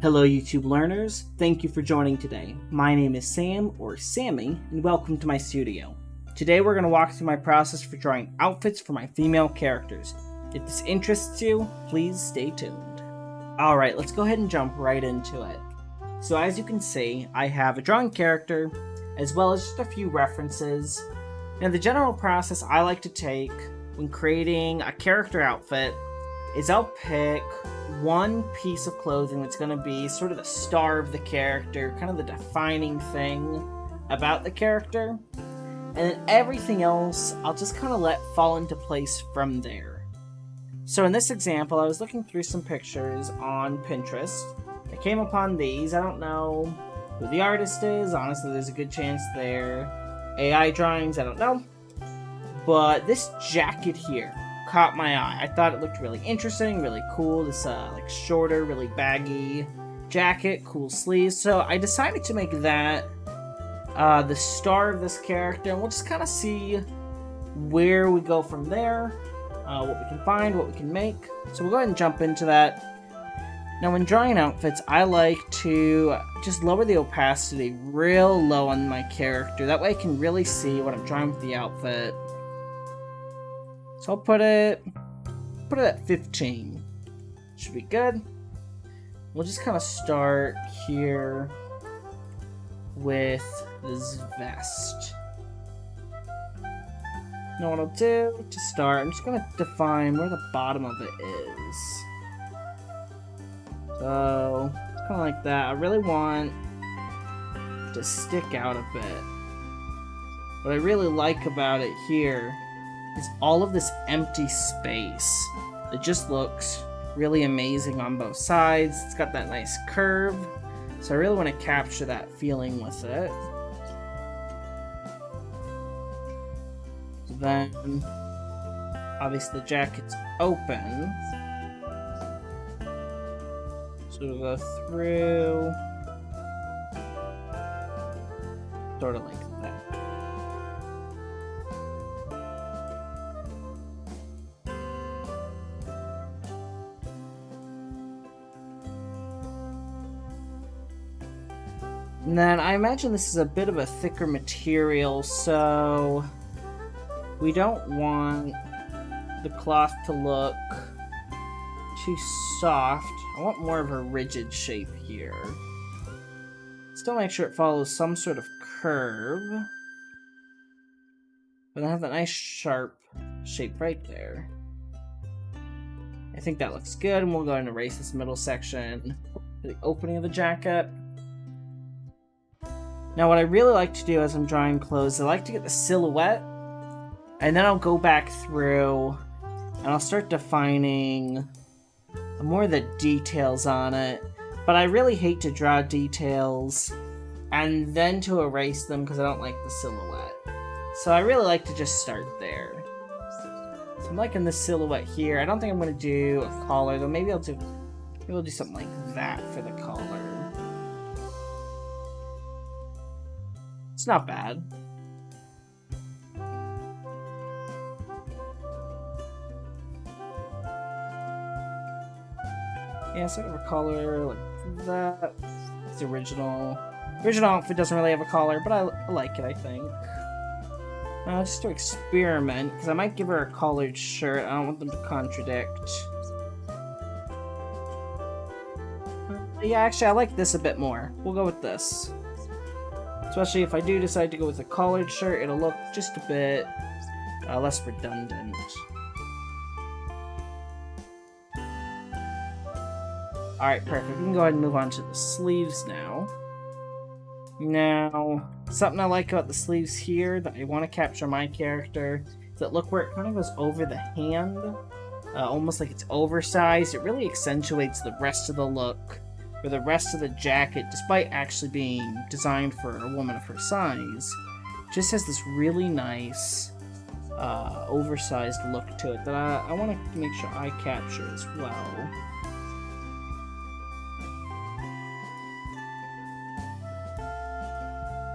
Hello YouTube learners, thank you for joining today. My name is Sam, or Sammy, and welcome to my studio. Today we're going to walk through my process for drawing outfits for my female characters. If this interests you, please stay tuned. Alright, let's go ahead and jump right into it. So as you can see, I have a drawing character, as well as just a few references. Now the general process I like to take when creating a character outfit is I'll pick one piece of clothing that's going to be sort of the star of the character, kind of the defining thing about the character, and then everything else I'll just kind of let fall into place from there. So in this example, I was looking through some pictures on Pinterest. I came upon these. I don't know who the artist is. Honestly, there's a good chance they're AI drawings. I don't know. But this jacket here caught my eye. I thought it looked really interesting, really cool. This like shorter, really baggy jacket, cool sleeves. So I decided to make that the star of this character, and we'll just kind of see where we go from there, what we can find, what we can make. So we'll go ahead and jump into that. Now when drawing outfits, I like to just lower the opacity real low on my character. That way I can really see what I'm drawing with the outfit. So I'll put it at 15. Should be good. We'll just kind of start here with this vest. Now what I'll do to start, I'm just going to define where the bottom of it is. So, kind of like that. I really want to stick out a bit. What I really like about it here is all of this empty space. It just looks really amazing on both sides. It's got that nice curve. So I really want to capture that feeling with it. Then, obviously the jacket's open. So we'll go through, sort of like that. And then I imagine this is a bit of a thicker material, so we don't want the cloth to look too soft. I want more of a rigid shape here. Still make sure it follows some sort of curve, but I have that nice sharp shape right there. I think that looks good, and we'll go ahead and erase this middle section for the opening of the jacket. Now what I really like to do as I'm drawing clothes, I like to get the silhouette, and then I'll go back through and I'll start defining more of the details on it. But I really hate to draw details and then to erase them because I don't like the silhouette. So I really like to just start there. So I'm liking the silhouette here. I don't think I'm going to do a collar, though. Maybe I'll do something like that for the collar. It's not bad. Yeah, sort of a collar like that. It's the original. The original outfit doesn't really have a collar, but I like it, I think. Just to experiment, because I might give her a collared shirt. I don't want them to contradict. Yeah, actually, I like this a bit more. We'll go with this. Especially if I do decide to go with a collared shirt, it'll look just a bit less redundant. Alright, perfect. We can go ahead and move on to the sleeves now. Now, something I like about the sleeves here that I want to capture my character is that look where it kind of goes over the hand, almost like it's oversized. It really accentuates the rest of the look, or the rest of the jacket, despite actually being designed for a woman of her size. Just has this really nice, oversized look to it that I want to make sure I capture as well.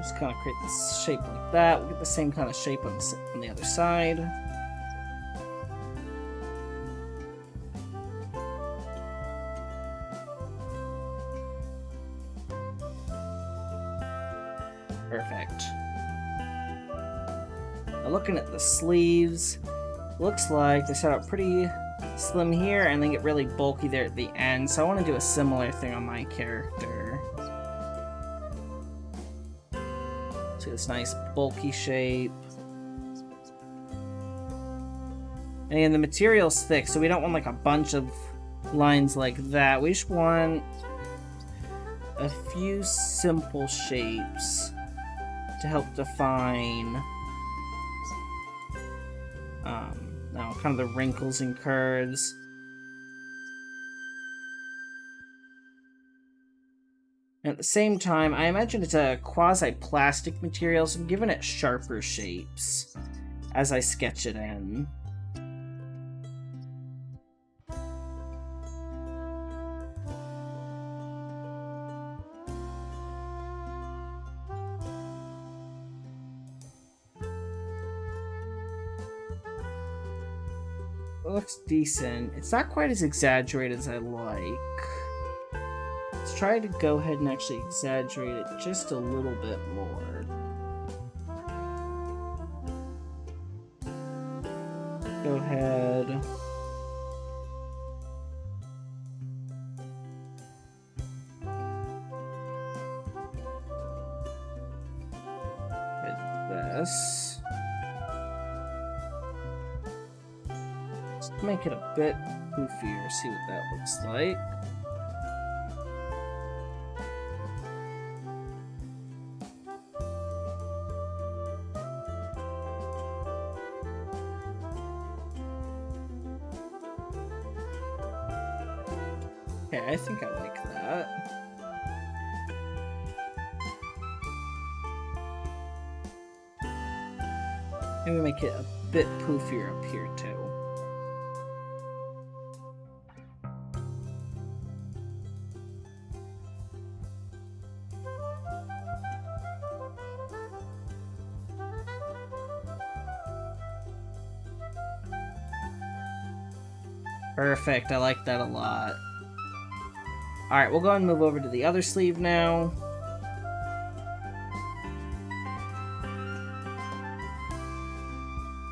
Just kind of create this shape like that. We'll get the same kind of shape on the other side. Perfect. Now looking at the sleeves, looks like they start out pretty slim here and then get really bulky there at the end, so I want to do a similar thing on my character. So this nice bulky shape. And again, the material's thick, so we don't want like a bunch of lines like that. We just want a few simple shapes to help define now kind of the wrinkles and curves. And at the same time, I imagine it's a quasi-plastic material, so I'm giving it sharper shapes as I sketch it in. It looks decent. It's not quite as exaggerated as I like. Let's try to go ahead and actually exaggerate it just a little bit more. Go ahead. Like this. Let's make it a bit poofier, see what that looks like. Okay, I think I like that. Maybe make it a bit poofier up here too. Perfect, I like that a lot. Alright, we'll go ahead and move over to the other sleeve now.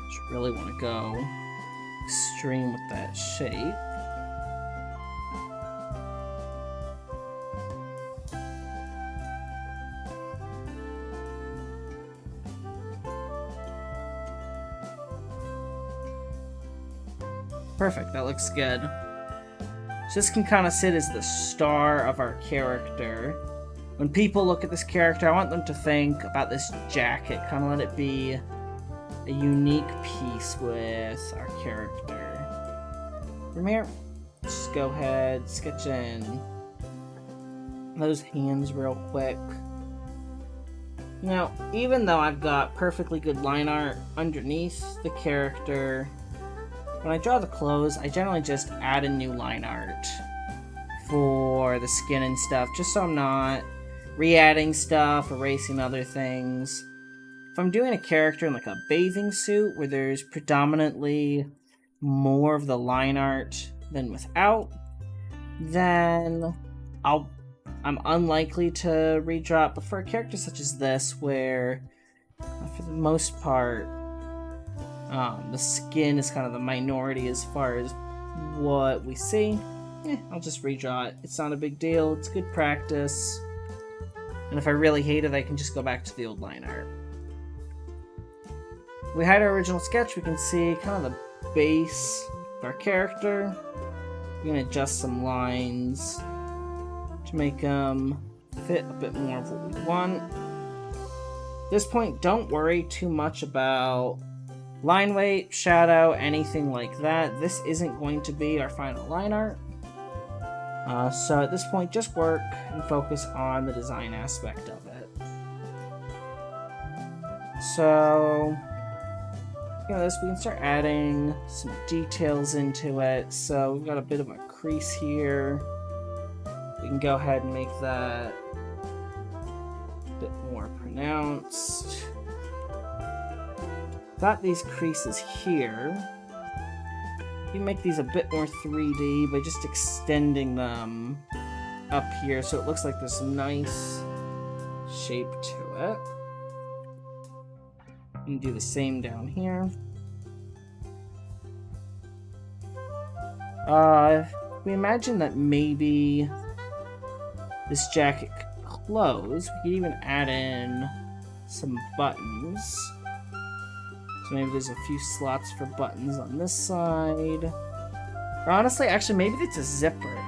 Just really want to go extreme with that shape. Perfect, that looks good. So this can kind of sit as the star of our character. When people look at this character, I want them to think about this jacket, kind of let it be a unique piece with our character. From here, just go ahead, sketch in those hands real quick. Now, even though I've got perfectly good line art underneath the character, when I draw the clothes, I generally just add in new line art for the skin and stuff, just so I'm not re-adding stuff, erasing other things. If I'm doing a character in like a bathing suit where there's predominantly more of the line art than without, then I'm unlikely to redraw it. But for a character such as this, where for the most part, the skin is kind of the minority as far as what we see, I'll just redraw it. It's not a big deal. It's good practice. And if I really hate it, I can just go back to the old line art. If we hide our original sketch, we can see kind of the base of our character. We're going to adjust some lines to make them fit a bit more of what we want. At this point, don't worry too much about line weight, shadow, anything like that. This isn't going to be our final line art. So at this point, just work and focus on the design aspect of it. So, this, we can start adding some details into it. So we've got a bit of a crease here. We can go ahead and make that a bit more pronounced. Got these creases here. You can make these a bit more 3D by just extending them up here so it looks like this nice shape to it. And do the same down here. We imagine that maybe this jacket could close. We could even add in some buttons. So maybe there's a few slots for buttons on this side. Or honestly, actually, maybe it's a zipper.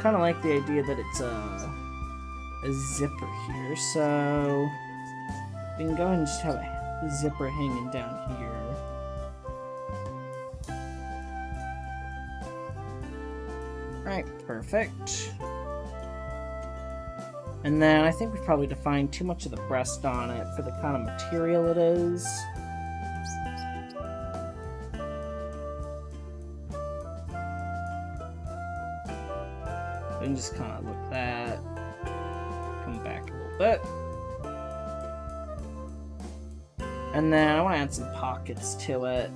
Kind of like the idea that it's a zipper here. So we can go ahead and just have a zipper hanging down here. Alright, perfect. And then I think we've probably defined too much of the breast on it for the kind of material it is. And just kind of look that. Come back a little bit. And then I want to add some pockets to it.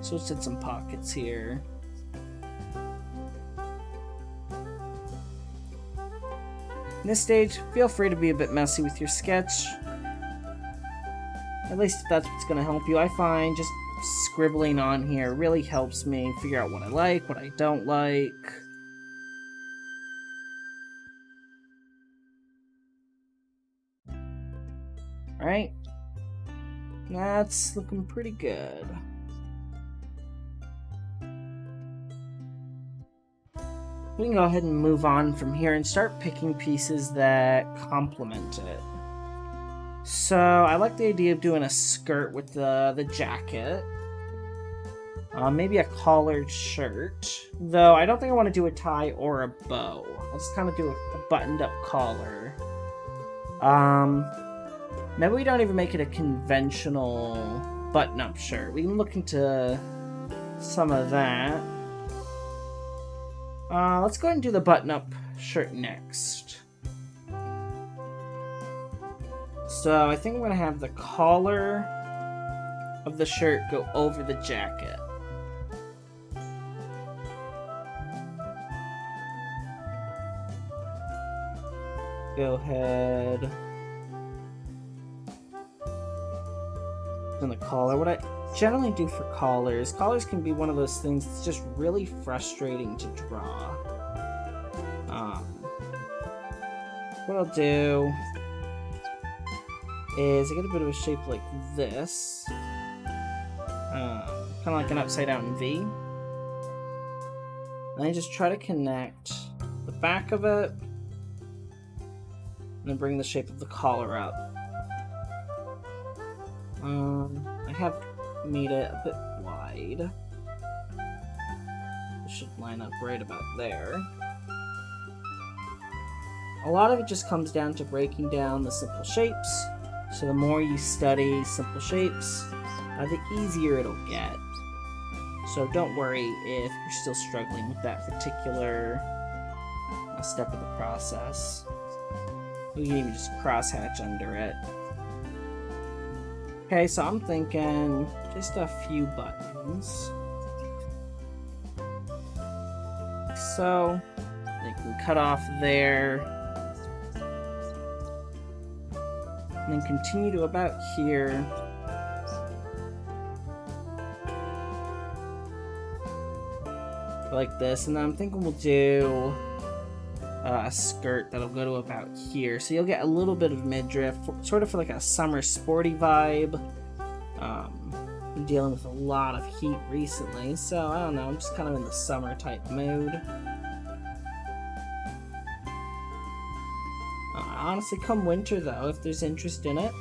So let's add some pockets here. In this stage, feel free to be a bit messy with your sketch. At least if that's what's going to help you. I find just scribbling on here really helps me figure out what I like, what I don't like. Alright. That's looking pretty good. We can go ahead and move on from here and start picking pieces that complement it. So I like the idea of doing a skirt with the jacket. Maybe a collared shirt. Though I don't think I want to do a tie or a bow. I'll just kind of do a buttoned up collar. Maybe we don't even make it a conventional button-up shirt. We can look into some of that. Let's go ahead and do the button-up shirt next. So I think I'm going to have the collar of the shirt go over the jacket. Go ahead. And the collar. What I generally do for collars can be one of those things that's just really frustrating to draw. What I'll do is I get a bit of a shape like this, kind of like an upside down V, and I just try to connect the back of it and then bring the shape of the collar up. I have made it a bit wide. It should line up right about there. A lot of it just comes down to breaking down the simple shapes. So the more you study simple shapes, the easier it'll get. So don't worry if you're still struggling with that particular step of the process. We can even just crosshatch under it. Okay, so I'm thinking just a few buttons. So they can cut off there. And then continue to about here. Like this. And then I'm thinking we'll do a skirt that'll go to about here. So you'll get a little bit of midriff, sort of for like a summer sporty vibe. I'm dealing with a lot of heat recently, so I don't know, I'm just kind of in the summer type mood. Honestly, come winter though, if there's interest in it,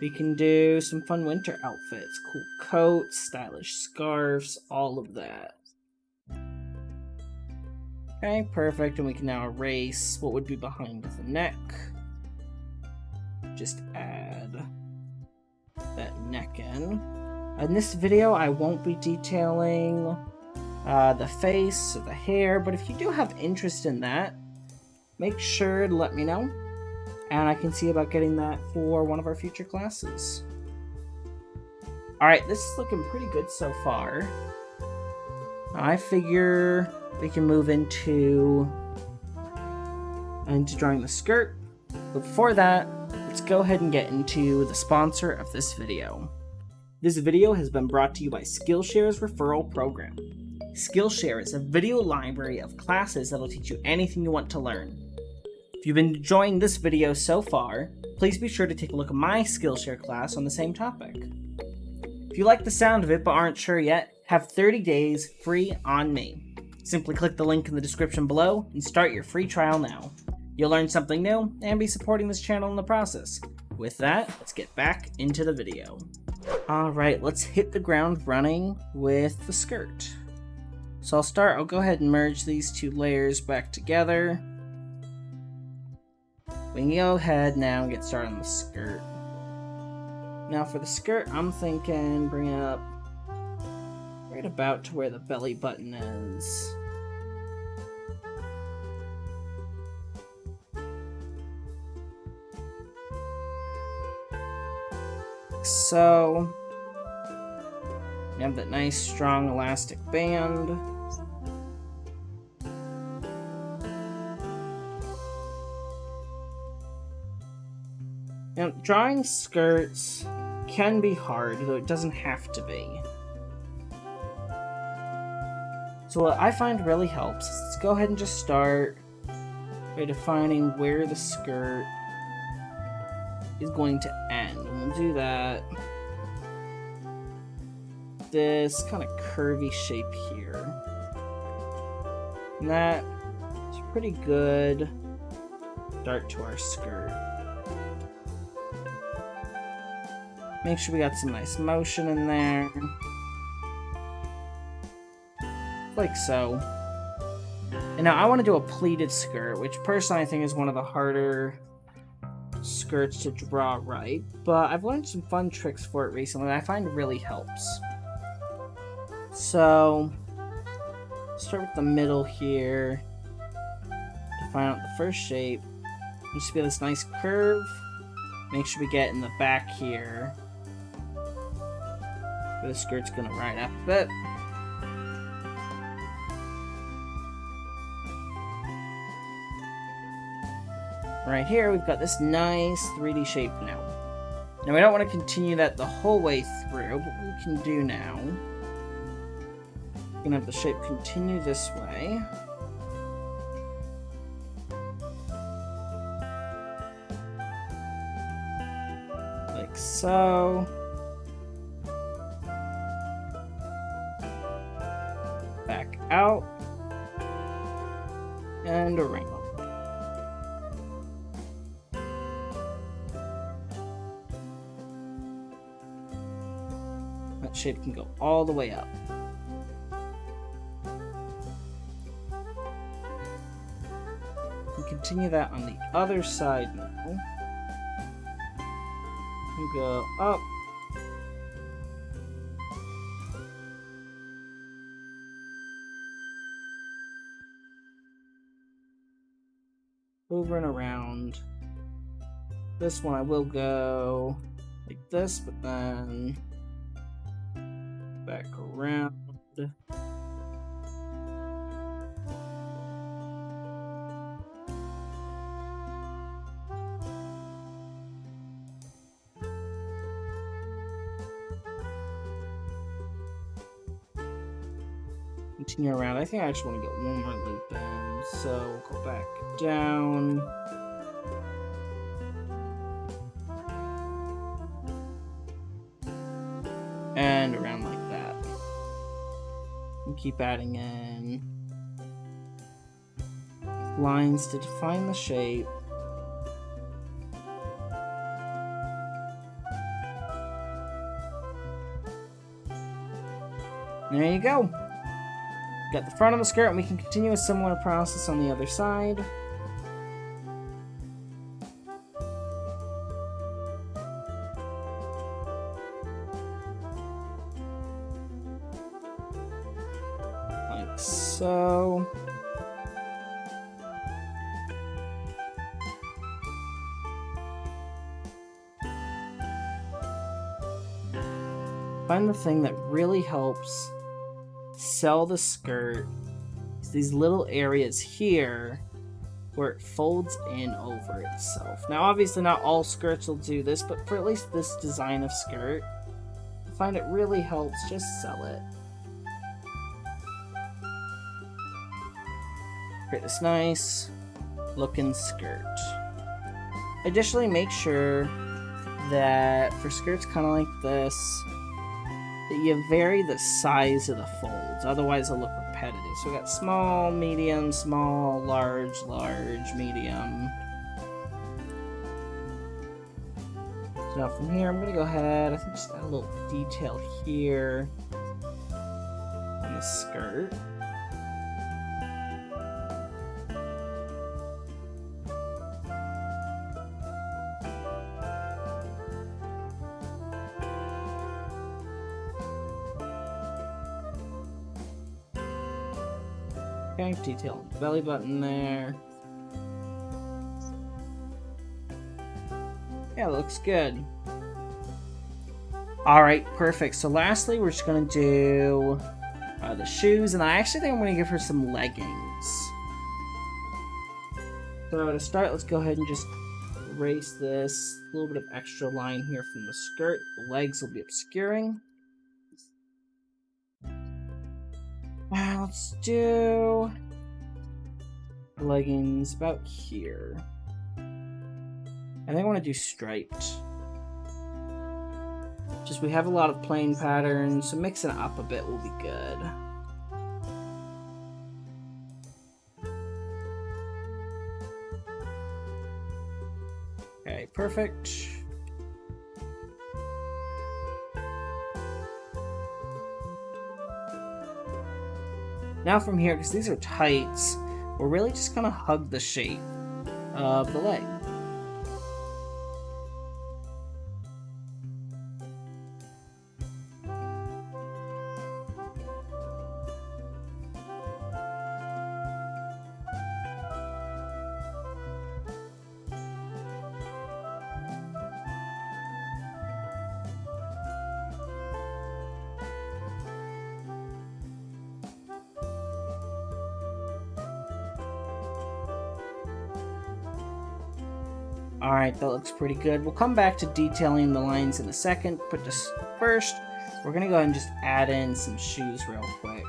we can do some fun winter outfits. Cool coats, stylish scarves, all of that. Okay, perfect, and we can now erase what would be behind the neck. Just add that neck in. In this video, I won't be detailing the face or the hair, but if you do have interest in that, make sure to let me know, and I can see about getting that for one of our future classes. Alright, this is looking pretty good so far. I figure we can move into drawing the skirt. But before that, let's go ahead and get into the sponsor of this video. This video has been brought to you by Skillshare's referral program. Skillshare is a video library of classes that'll teach you anything you want to learn. If you've been enjoying this video so far, please be sure to take a look at my Skillshare class on the same topic. If you like the sound of it but aren't sure yet, have 30 days free on me. Simply click the link in the description below and start your free trial now. You'll learn something new and be supporting this channel in the process. With that, let's get back into the video. Alright, let's hit the ground running with the skirt. So I'll go ahead and merge these two layers back together. We can go ahead now and get started on the skirt. Now for the skirt, I'm thinking bring it up right about to where the belly button is. So, we have that nice strong elastic band. Now, drawing skirts can be hard, though it doesn't have to be. So what I find really helps is let's go ahead and just start by defining where the skirt is going to end. And we'll do that. This kind of curvy shape here. And that is pretty good start to our skirt. Make sure we got some nice motion in there. Like so. And now I want to do a pleated skirt, which personally I think is one of the harder skirts to draw right. But I've learned some fun tricks for it recently that I find really helps. So, start with the middle here. Define out the first shape. Just be this nice curve. Make sure we get in the back here. Where the skirt's gonna ride up a bit. Right here, we've got this nice 3D shape now. Now, we don't want to continue that the whole way through, but what we can do now, we're gonna have the shape continue this way. Like so. Back out. And around. That shape can go all the way up. And continue that on the other side now. You go up. Over and around. This one I will go like this, but then back around. Continue around. I think I just want to get one more loop in, so go back down. And around like that. And keep adding in lines to define the shape. There you go. Got the front of the skirt, and we can continue a similar process on the other side. Like so. Find the thing that really helps sell the skirt is these little areas here where it folds in over itself. Now, obviously not all skirts will do this, but for at least this design of skirt, I find it really helps just sell it. Create this nice looking skirt. Additionally, make sure that for skirts kind of like this, that you vary the size of the folds, otherwise it'll look repetitive. So we got small, medium, small, large, large, medium. So now from here, I'm going to go ahead, I think just add a little detail here on the skirt. Okay, detail on the belly button there. Yeah, looks good. Alright, perfect. So lastly, we're just going to do the shoes, and I actually think I'm going to give her some leggings. So to start, let's go ahead and just erase this little bit of extra line here from the skirt. The legs will be obscuring. Let's do leggings about here. I think I want to do striped. Just we have a lot of plain patterns, so mixing it up a bit will be good. Okay, perfect. Now from here, because these are tights, we're really just gonna hug the shape of the leg. Alright, that looks pretty good. We'll come back to detailing the lines in a second, but just first, we're going to go ahead and just add in some shoes real quick.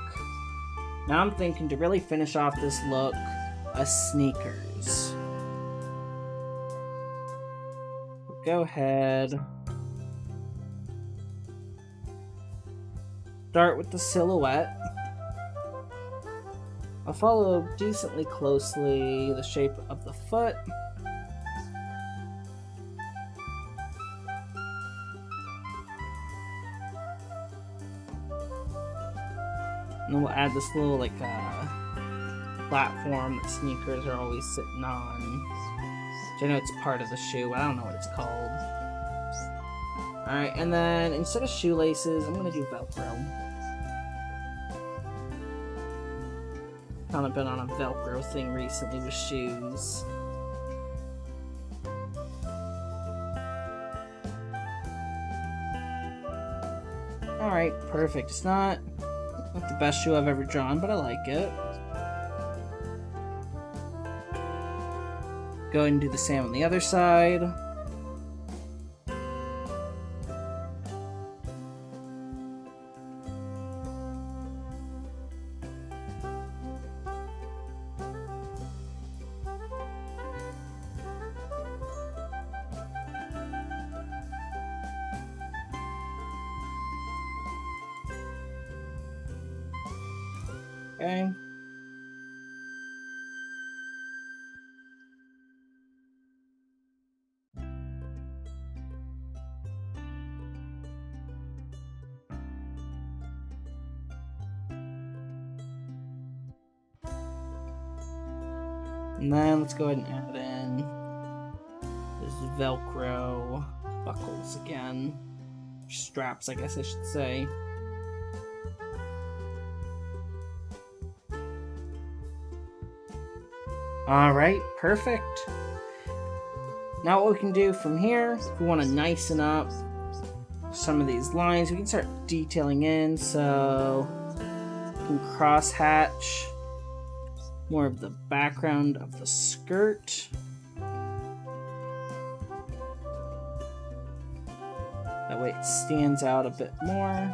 Now I'm thinking to really finish off this look, sneakers. Go ahead. Start with the silhouette. I'll follow decently closely the shape of the foot. And then we'll add this little, like, platform that sneakers are always sitting on. Which I know it's part of the shoe, but I don't know what it's called. Alright, and then instead of shoelaces, I'm gonna do Velcro. Kind of been on a Velcro thing recently with shoes. Alright, perfect. It's not the best shoe I've ever drawn, but I like it. Go ahead and do the same on the other side. Okay. And then let's go ahead and add in this Velcro buckles again. Straps, I guess I should say. Alright, perfect. Now what we can do from here, if we want to nicen up some of these lines, we can start detailing in, so we can cross hatch more of the background of the skirt. That way it stands out a bit more.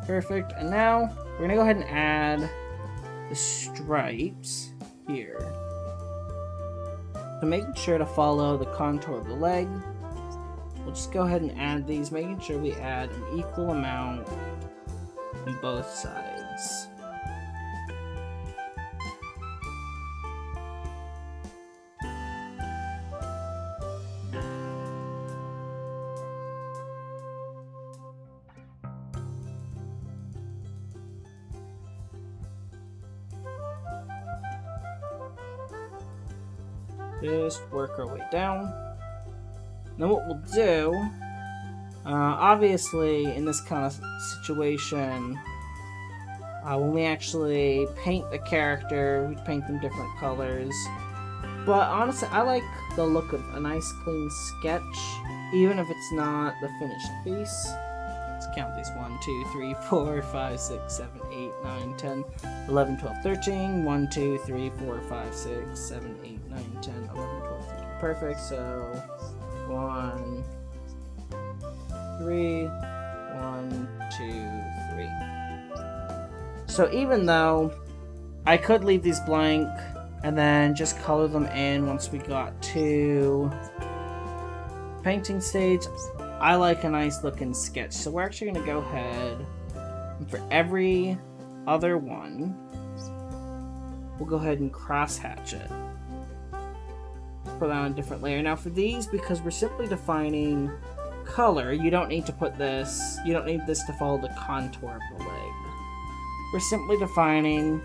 Perfect. And now we're gonna go ahead and add the stripes here. So making sure to follow the contour of the leg. We'll just go ahead and add these, making sure we add an equal amount on both sides. Just work our way down. Then what we'll do, obviously in this kind of situation, when we actually paint the character, we paint them different colors. But honestly, I like the look of a nice clean sketch, even if it's not the finished piece. Let's count these. 1, 2, 3, 4, 5, 6, 7, 8, 9, 10, 11, 12, 13. 1, 2, 3, 4, 5, 6, 7, 8, 9, 10, 11, 12, 13. Perfect. So 1, 3, 1, 2, 3. So even though I could leave these blank and then just color them in once we got to painting stage, I like a nice looking sketch. So we're actually going to go ahead and for every other one, we'll go ahead and cross hatch it. Put that on a different layer. Now for these, because we're simply defining color, you don't need to put this, you don't need this to follow the contour of the leg. We're simply defining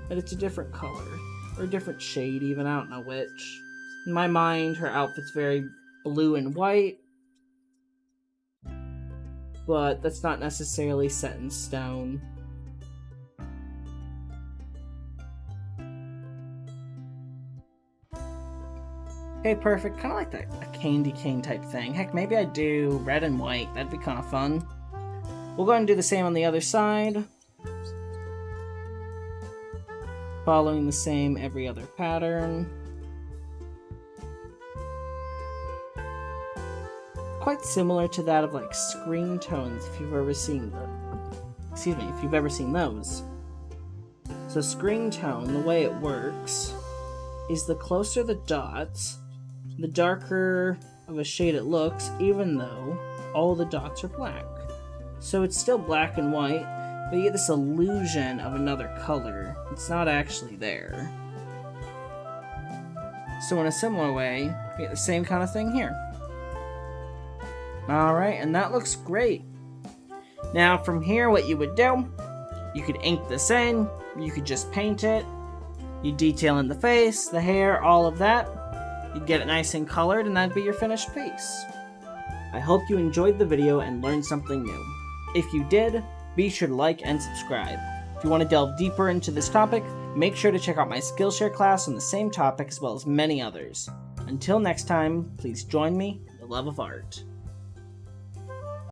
that it's a different color, or a different shade even, I don't know which. In my mind, her outfit's very blue and white, but that's not necessarily set in stone. Okay, perfect. Kind of like that, a candy cane type thing. Heck, maybe I'd do red and white. That'd be kind of fun. We'll go ahead and do the same on the other side. Following the same every other pattern. Quite similar to that of like screen tones, if you've ever seen them. Excuse me, if you've ever seen those. So screen tone, the way it works is the closer the dots, the darker of a shade it looks, even though all the dots are black. So it's still black and white, but you get this illusion of another color. It's not actually there. So in a similar way, you get the same kind of thing here. Alright, and that looks great. Now from here, what you would do, you could ink this in, you could just paint it, you detail in the face, the hair, all of that. You'd get it nice and colored, and that'd be your finished piece. I hope you enjoyed the video and learned something new. If you did, be sure to like and subscribe. If you want to delve deeper into this topic, make sure to check out my Skillshare class on the same topic as well as many others. Until next time, please join me in the love of art.